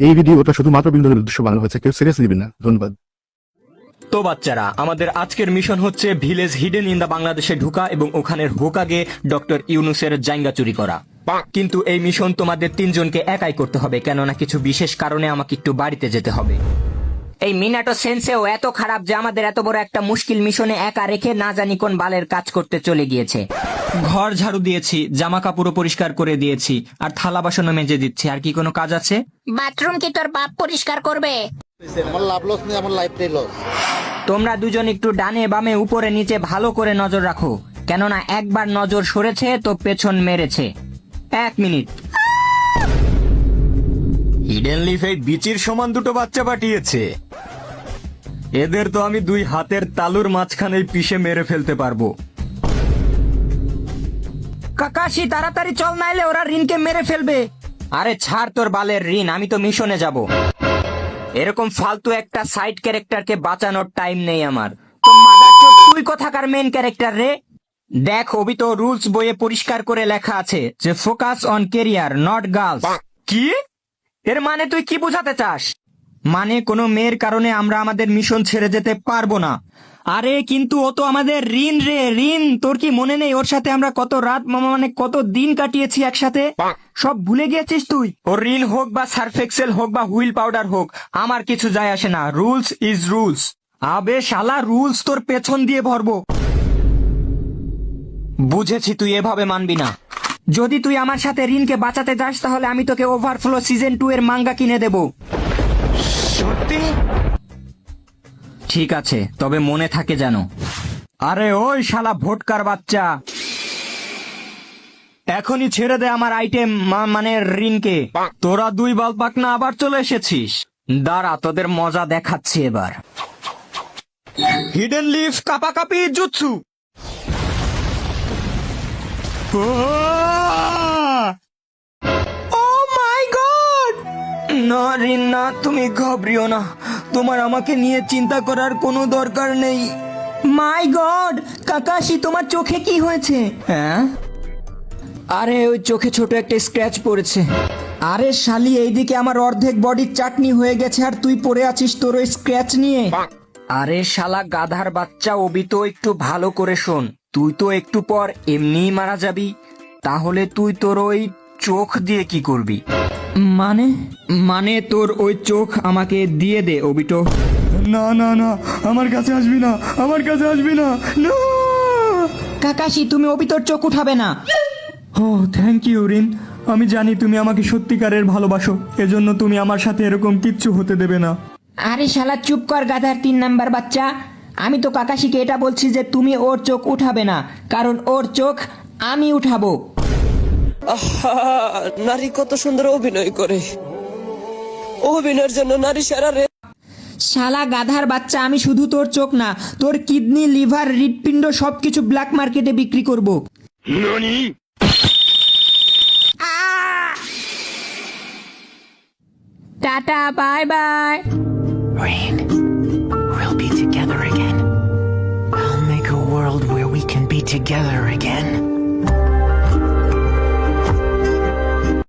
এই ভিডিওটা শুধুমাত্র বিনোদনের উদ্দেশ্য বানানো হয়েছে, কেউ সিরিয়াস নেবেন না। ধন্যবাদ। তো বাচ্চারা, আমাদের আজকের মিশন হচ্ছে ভিলেজ হিডেন ইন দা বাংলাদেশে ঢুকা এবং ওখানের হোকাগে ডক্টর ইউনুসের জায়গা চুরি করা। কিন্তু এই মিশন তোমাদের তিনজনকে একাই করতে হবে, কেননা কিছু বিশেষ কারণে আমাকে একটু বাড়িতে যেতে হবে। এই মিনাটো সেন্সেও এত খারাপ যে আমাদের এত বড় একটা মুশকিল মিশনে একা রেখে না জানি কোন বালের কাজ করতে চলে গিয়েছে। ঘর ঝাড়ু দিয়েছি, জামা কাপড় পরিষ্কার করে দিয়েছি, আর থালা বাসনও মেজে দিচ্ছি। আর কি কোনো কাজ আছে? বাথরুম কি তোর বাপ পরিষ্কার করবে? আমার লাভ লস নেই, আমার লাইফটাই লস। তোমরা দুজন একটু ডানে বামে উপরে নিচে ভালো করে নজর রাখো, কেননা একবার নজর সরেছে তো পেছন মেরেছে। 1 মিনিট। হিডেন লিফ এই বিচির সমান দুটো বাচ্চা পাঠিয়েছে। এদের তো আমি 2 হাতের তালুর মাঝখানেই পিষে মেরে ফেলতে পারবো। কাকাশি তাড়াতাড়ি চল, নাইলে ওরা রিনকে মেরে ফেলবে। আরে ছাড় তোর বালের ঋণ, আমি তো মিশনে যাব। এরকম ফালতু একটা সাইড ক্যারেক্টারকে বাঁচানোর টাইম নেই আমার। তো মাদারচোদ, তুই কোথাকার মেন ক্যারেক্টার রে? দেখ, অবি তো রুলস বইয়ে পরিষ্কার করে লেখা আছে যে focus on career not girls. কি? এর মানে তুই কি বোঝাতে চাস? মানে কোনো মেয়ের কারণে আমরা আমাদের মিশন ছেড়ে যেতে পারবো না। আরে কিন্তু ও তো আমাদের ঋণ রে, ঋণ। তোর কি মনে নেই ওর সাথে আমরা কত রাত মানে কত দিন কাটিয়েছি একসাথে? সব ভুলে গিয়েছিস তুই? ওর ঋণ হোক বা সার্ফ এক্সেল হোক বা হুইল পাউডার হোক, আমার কিছু যায় আসে না। Rules is rules. আবে শালা, রুলস তোর পেছন দিয়ে ভরবো। বুঝেছি, তুই এভাবে মানবি না। যদি তুই আমার সাথে রিনকে বাঁচাতে যাস তাহলে আমি তোকে ওভারফ্লো সিজন 2 এর মাঙ্গা কিনে দেব। সত্যি? ঠিক আছে, তবে মনে থাকে যেন। আরে ওই শালা ভোটকার বাচ্চা, এখনই ছেড়ে দে আমার আইটেম মানে রিনকে। তোরা 2 বালপাক না আবার চলে এসেছিস? দাঁড়া, তোদের মজা দেখাচ্ছি এবার। হিডেন লিফ কাপাকাপি জুৎসু। Oh my god! না রিন না, তুমি ঘাবড়িও না। তোমার আমাকে নিয়ে চিন্তা করার কোনো দরকার নেই। মাই গড, কাকাশি তোমার চোখে কি হয়েছে? হ্যাঁ? আরে ওই চোখে ছোট একটা স্ক্র্যাচ পড়েছে। আরে শালি, এইদিকে আমার অর্ধেক বডির চাটনি হয়ে গেছে আর তুই পড়ে আছিস তোর ওই স্ক্র্যাচ নিয়ে। আরে শালা গাধার বাচ্চা, অবি তো একটু ভালো করে শোন। তুই তো একটু পর এমনিই মারা যাবি, তাহলে তুই তোর ওই চোখ দিয়ে কি করবি? মানে তোর ওই চোখ আমাকে দিয়ে দে অবিটো। না না না, আমার কাছে আসবি না, আমার কাছে আসবি না। না কাকাশি, তুমি অবিতর চোখ উঠাবে না। ও থ্যাংক ইউ রিন। আমি জানি তুমি আমাকে সত্যিকারের ভালোবাসো, এজন্য তুমি আমার সাথে এরকম কিচ্ছু হতে দেবে না। আরে শালা চুপ কর গাধার 3 নাম্বার বাচ্চা। আমি তো কাকাশিকে এটা বলছি যে তুমি ওর চোখ উঠাবে না, কারণ ওর চোখ আমি উঠাবো। নারী কত সুন্দর অভিনয় করে, অভিনয়ের জন্য নারী সেরা রে। শালা গাধার বাচ্চা, আমি শুধু তোর চোখ না, তোর কিডনি, লিভার, হৃৎপিণ্ড সবকিছু ব্ল্যাক মার্কেটে বিক্রি করব। Tata, bye bye. Rain, we'll be together again. I'll make a world where we can be together again.